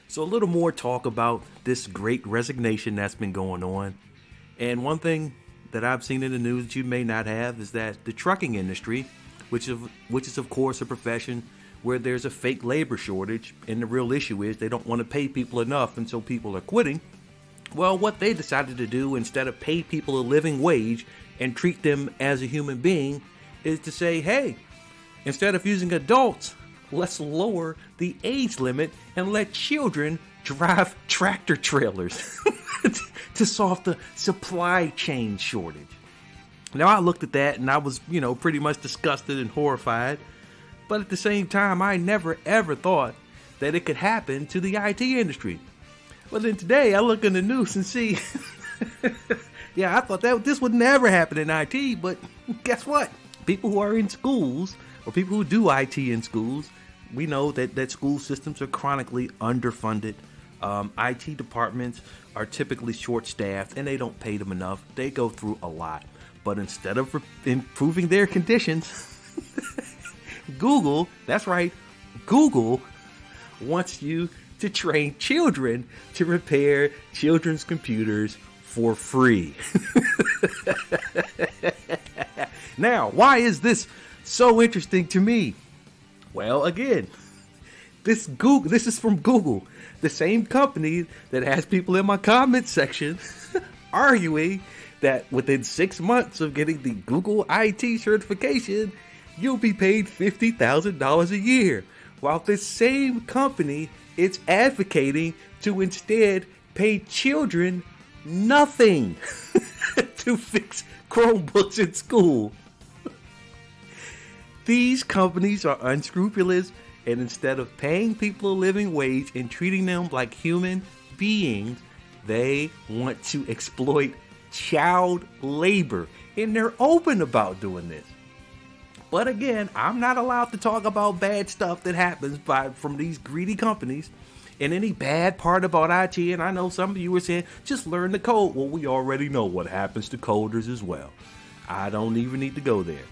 So a little more talk about this great resignation that's been going on. And one thing that I've seen in the news that you may not have is that the trucking industry, which is of course a profession where there's a fake labor shortage, and the real issue is they don't want to pay people enough, and so people are quitting. Well, what they decided to do, instead of pay people a living wage and treat them as a human being, is to say, hey, instead of using adults, let's lower the age limit and let children drive tractor trailers to solve the supply chain shortage. Now, I looked at that and I was, pretty much disgusted and horrified. But at the same time, I never ever thought that it could happen to the IT industry. But then today I look in the news and see, I thought that this would never happen in IT, but guess what? People who are in schools, or people who do IT in schools, we know that school systems are chronically underfunded. IT departments are typically short-staffed and they don't pay them enough. They go through a lot. But instead of improving their conditions, Google, that's right, Google wants you to train children to repair children's computers for free. Now, why is this so interesting to me? Well, again, this is from Google, the same company that has people in my comment section arguing that within 6 months of getting the Google IT certification, you'll be paid $50,000 a year, while this same company is advocating to instead pay children nothing to fix Chromebooks in school. These companies are unscrupulous, and instead of paying people a living wage and treating them like human beings, they want to exploit child labor, and they're open about doing this. But again, I'm not allowed to talk about bad stuff that happens from these greedy companies and any bad part about IT. And I know some of you were saying, just learn the code. Well, we already know what happens to coders as well. I don't even need to go there.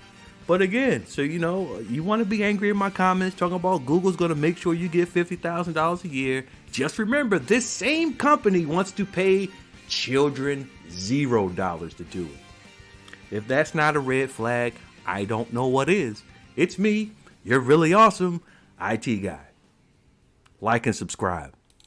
But again, so you want to be angry in my comments talking about Google's going to make sure you get $50,000 a year. Just remember, this same company wants to pay children $0 to do it. If that's not a red flag, I don't know what is. It's me, your really awesome IT guy. Like and subscribe.